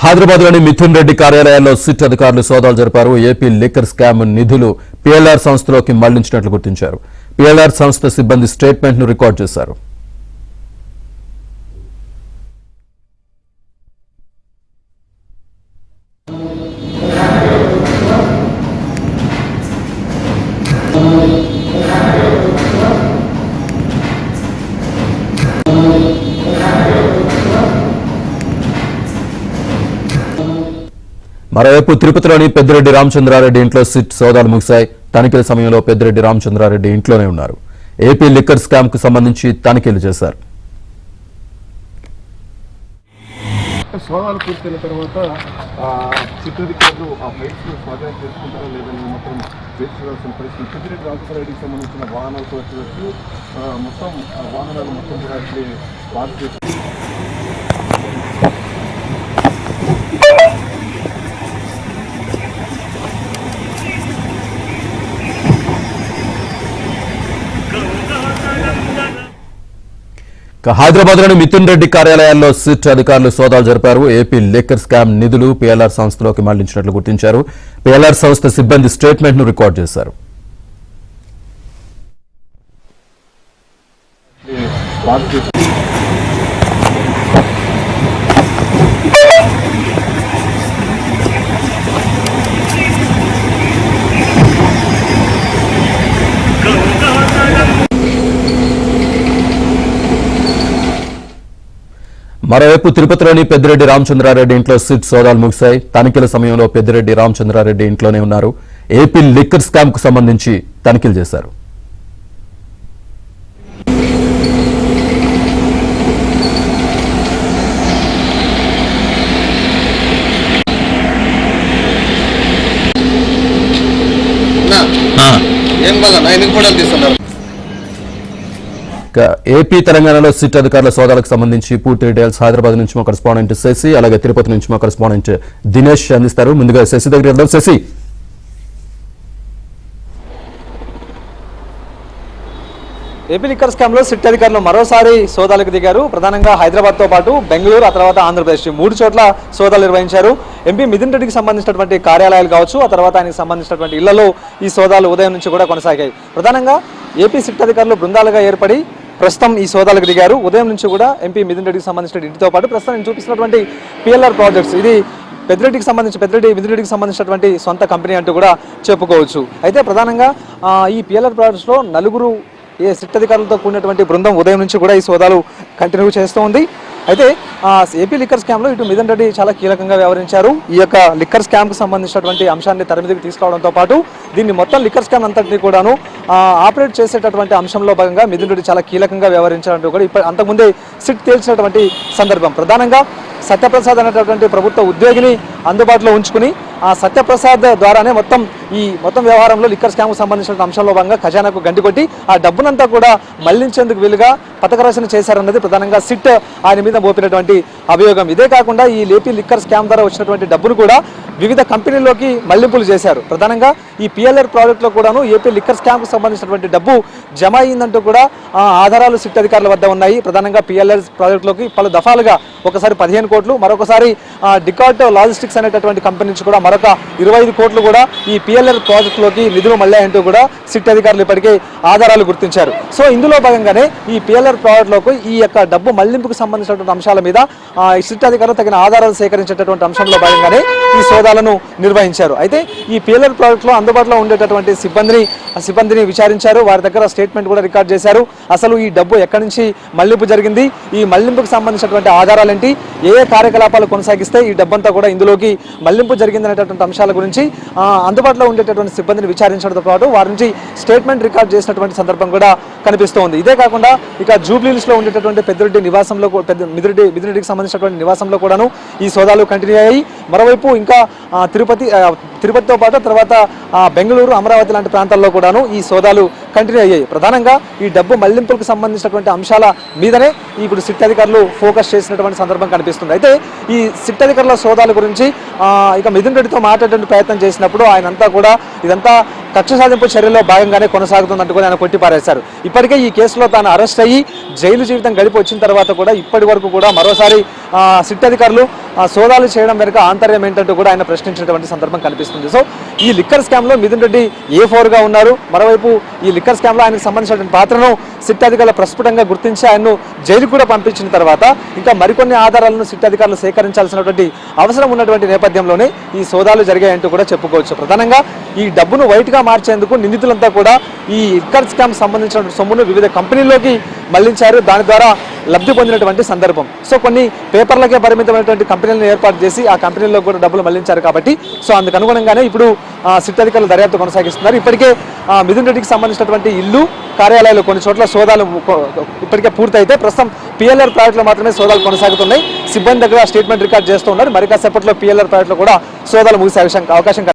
హైదరాబాద్లోని మిథున్ రెడ్డి కార్యాలయాల్లో సిట్ అధికారులు సోదాలు జరిపారు. ఏపీ లిక్కర్ స్కామ్ నిధులు పీఎల్ఆర్ సంస్థలోకి మళ్లించినట్లు గుర్తించారు. పీఎల్ఆర్ సంస్థ సిబ్బంది స్టేట్మెంట్ ను రికార్డు చేశారు. మరోవైపు తిరుపతిలోని పెద్దిరెడ్డి రామచంద్రారెడ్డి ఇంట్లో సిట్ సోదాలు ముగిశాయి. తనిఖీల సమయంలో పెద్దిరెడ్డి రామచంద్రారెడ్డి ఇంట్లోనే ఉన్నారు. ఏపీ లిక్కర్ స్కామ్ కు సంబంధించి తనిఖీలు చేశారు. సోదాలు పూర్తయిన తర్వాత చిత్రాధికారులు ఆ ఫైల్స్ స్వాధీనం చేసుకుంటారా లేదని మాత్రం వేచి చూడాల్సిన పరిస్థితి. పెద్దిరెడ్డి రామచంద్రారెడ్డికి సంబంధించిన వాహనాలతో వచ్చి మొత్తం వాహనాలు మొత్తం కూడా అట్లే వాక్ చేసి హైదరాబాద్లోని మిథున్ రెడ్డి కార్యాలయాల్లో సిట్ అధికారులు సోదాలు జరిపారు. ఏపీ లిక్కర్ స్కామ్ నిధులు పీఎల్ఆర్ సంస్థలోకి మళ్లించినట్లు గుర్తించారు. పీఎల్ఆర్ సంస్థ సిబ్బంది స్టేట్మెంట్ ను రికార్డు చేశారు. మరోవైపు తిరుపతిలోని పెద్దిరెడ్డి రామచంద్రారెడ్డి ఇంట్లో సిట్ సోదాలు ముగిశాయి. తనిఖీల సమయంలో పెద్దిరెడ్డి రామచంద్రారెడ్డి ఇంట్లోనే ఉన్నారు. ఏపీ లిక్కర్ స్కామ్ కు సంబంధించి తనిఖీలు చేశారు. ఏపీ తెలంగాణలో సిట్ అధికారుల సోదాలకు సంబంధించి పూర్తి డీటెయిల్స్ హైదరాబాద్ నుంచి మా కరెస్పాండెంట్ శశి, అలాగే తిరుపతి నుంచి మా కరెస్పాండెంట్ దినేష్ అందిస్తారు. ముందుగా శశి దగ్గర వెళ్దాం. శశి, ఏపీ లిక్కర్ స్కామ్ లో సిట్ అధికారులు మరోసారి సోదాలకు దిగారు. ప్రధానంగా హైదరాబాద్ తో పాటు బెంగళూరు, ఆ తర్వాత ఆంధ్రప్రదేశ్ 3 చోట్ల సోదాలు నిర్వహించారు. ఎంపీ మిథున్ రెడ్డికి సంబంధించినటువంటి కార్యాలయాలు కావచ్చు, ఆ తర్వాత ఆయనకు సంబంధించినటువంటి ఇళ్లలో ఈ సోదాలు ఉదయం నుంచి కూడా కొనసాగాయి. ప్రధానంగా ఏపీ సిట్ అధికారులు బృందాలుగా ఏర్పడి ప్రస్తుతం ఈ సోదాలకు దిగారు. ఉదయం నుంచి కూడా ఎంపీ మిథున్ రెడ్డికి సంబంధించిన ఇంటితో పాటు ప్రస్తుతం నేను చూపిస్తున్నటువంటి పీఎల్ఆర్ ప్రాజెక్ట్స్, ఇది మిథున్ రెడ్డికి సంబంధించినటువంటి సొంత కంపెనీ అంటూ కూడా చెప్పుకోవచ్చు. అయితే ప్రధానంగా ఈ పీఎల్ఆర్ ప్రాజెక్ట్స్లో 4 సిట్ అధికారులతో కూడినటువంటి బృందం ఉదయం నుంచి కూడా ఈ సోదాలు కంటిన్యూ చేస్తూ ఉంది. అయితే ఏపీ లిక్కర్ స్కామ్లో ఇటు మిథున్ రెడ్డి చాలా కీలకంగా వ్యవహరించారు. ఈ యొక్క లిక్కర్ స్కామ్కు సంబంధించినటువంటి అంశాన్ని తెరమీదకి తీసుకురావడంతో పాటు దీన్ని మొత్తం లిక్కర్ స్కామ్ అంతటినీ కూడాను ఆపరేట్ చేసేటటువంటి అంశంలో భాగంగా మిథున్ రెడ్డి చాలా కీలకంగా వ్యవహరించారంటూ కూడా అంతకుముందే సిట్ తేల్చినటువంటి సందర్భం. ప్రధానంగా సత్యప్రసాద్ అనేటటువంటి ప్రభుత్వ ఉద్యోగిని అందుబాటులో ఉంచుకుని ఆ సత్యప్రసాద్ ద్వారానే మొత్తం వ్యవహారంలో లిక్కర్ స్కామ్కు సంబంధించిన అంశంలో భాగంగా ఖజానాకు గండి కొట్టి ఆ డబ్బునంతా కూడా మళ్లించేందుకు వీలుగా పథక రచన చేశారన్నది ప్రధానంగా సిట్ ఆయన మీద మోపినటువంటి అభియోగం. ఇదే కాకుండా ఈ ఏపీ లిక్కర్ స్కామ్ ద్వారా వచ్చినటువంటి డబ్బును కూడా వివిధ కంపెనీల్లోకి మళ్లింపులు చేశారు. ప్రధానంగా ఈ పీఎల్ఆర్ ప్రాజెక్టులో కూడాను ఏపీ లిక్కర్ స్కామ్కు సంబంధించినటువంటి డబ్బు జమ అయిందంటూ కూడా ఆధారాలు సిట్ అధికారుల వద్ద ఉన్నాయి. ప్రధానంగా పీఎల్ఆర్ ప్రాజెక్టులోకి పలు దఫాలుగా ఒకసారి 15 కోట్లు, మరొకసారి డికాట్ లాజిస్టిక్స్ అనేటటువంటి కంపెనీ నుంచి కూడా మరొక 25 కోట్లు కూడా ఈ పీఎల్ఆర్ ప్రాజెక్టులోకి నిధులు మళ్ళాయంటూ కూడా సిట్ అధికారులు ఇప్పటికే ఆధారాలు గుర్తించారు. సో ఇందులో భాగంగానే ఈ పీఎల్ఆర్ ప్రాజెక్టులోకి ఈ యొక్క డబ్బు మళ్లింపుకు సంబంధించినటువంటి అంశాల మీద సిట్ అధికారులు తగిన ఆధారాలు సేకరించేటటువంటి అంశంలో భాగంగానే ఈ సోదాలను నిర్వహించారు. అయితే ఈ పీఎల్ఆర్ ప్రాజెక్టులో అందుబాటులో ఉండేటటువంటి సిబ్బందిని విచారించారు. వారి దగ్గర స్టేట్మెంట్ కూడా రికార్డ్ చేశారు. అసలు ఈ డబ్బు ఎక్కడి నుంచి మళ్లింపు జరిగింది, ఈ మళ్లింపుకు సంబంధించినటువంటి ఆధారాలేంటి, ఏ కార్యకలాపాలు కొనసాగిస్తే ఈ డబ్బంతా కూడా ఇందులోకి మళ్లింపు జరిగిందనేటటువంటి అంశాల గురించి అందుబాటులో ఉండేటటువంటి సిబ్బందిని విచారించడంతో పాటు వారి నుంచి స్టేట్మెంట్ రికార్డ్ చేసినటువంటి సందర్భం కూడా కనిపిస్తోంది. ఇదే కాకుండా ఇక జూబ్లీహిల్స్ లో ఉండేటటువంటి పెద్దిరెడ్డి నివాసంలో మిథున్ రెడ్డికి సంబంధించినటువంటి నివాసంలో కూడాను ఈ సోదాలు కంటిన్యూ అయ్యాయి. మరోవైపు ఇంకా తిరుపతితో పాటు తర్వాత బెంగళూరు, అమరావతి లాంటి ప్రాంతాల్లో కూడాను ఈ సోదాలు కంటిన్యూ అయ్యాయి. ప్రధానంగా ఈ డబ్బు మళ్లింపులకు సంబంధించినటువంటి అంశాల మీదనే ఇప్పుడు సిట్ అధికారులు ఫోకస్ చేసినటువంటి సందర్భం కనిపిస్తుంది. అయితే ఈ సిట్ అధికారుల సోదాల గురించి ఇక మిథున్ రెడ్డితో మాట్లాడే ప్రయత్నం చేసినప్పుడు ఆయనంతా కూడా ఇదంతా కక్ష సాధింపు చర్యల్లో భాగంగానే కొనసాగుతుందంటూ కూడా ఆయన కొట్టిపారేశారు. ఇప్పటికే ఈ కేసులో తాను అరెస్ట్ అయ్యి జైలు జీవితం గడిపి వచ్చిన తర్వాత కూడా ఇప్పటి వరకు కూడా మరోసారి సిట్ అధికారులు సోదాలు చేయడం వెనుక ఆంతర్యం ఏంటంటూ కూడా ఆయన ప్రశ్నించినటువంటి సందర్భం కనిపిస్తుంది. సో ఈ లిక్కర్ స్కామ్లో మిథున్ రెడ్డి A4గా ఉన్నారు. మరోవైపు ఈ లిక్కర్ స్కామ్లో ఆయనకు సంబంధించినటువంటి పాత్రను సిట్ అధికారులు ప్రస్ఫుటంగా గుర్తించి ఆయన్ను జైలుకు కూడా పంపించిన తర్వాత ఇంకా మరికొన్ని ఆధారాలను సిట్ అధికారులు సేకరించాల్సినటువంటి అవసరం ఉన్నటువంటి నేపథ్యంలోనే ఈ సోదాలు జరిగాయంటూ కూడా చెప్పుకోవచ్చు. ప్రధానంగా ఈ డబ్బును వైట్గా మార్చేందుకు నిందితులంతా కూడా ఈ లిక్కర్ స్కామ్ సంబంధించిన సొమ్మును వివిధ కంపెనీల్లోకి మళ్లించారు. దాని ద్వారా లబ్ధి పొందినటువంటి సందర్భం. సో కొన్ని పేపర్లకే పరిమితమైనటువంటి కంపెనీలను ఏర్పాటు చేసి ఆ కంపెనీల్లో కూడా డబ్బులు మళ్లించారు కాబట్టి సో అందుకు అనుగుణంగానే ఇప్పుడు సిట్ అధికారులు దర్యాప్తు కొనసాగిస్తున్నారు. ఇప్పటికే మిథున్ రెడ్డికి సంబంధించినటువంటి ఇల్లు, కార్యాలయాలు కొన్ని చోట్ల సోదాలు ఇప్పటికే పూర్తయితే ప్రస్తుతం PLR ప్రాజెక్టులో మాత్రమే సోదాలు కొనసాగుతున్నాయి. సిబ్బంది దగ్గర స్టేట్మెంట్ రికార్డ్ చేస్తూ ఉన్నారు. మరి కాసేపట్లో PLR ప్రాజెక్టులో కూడా సోదాలు ముగిసే అవకాశం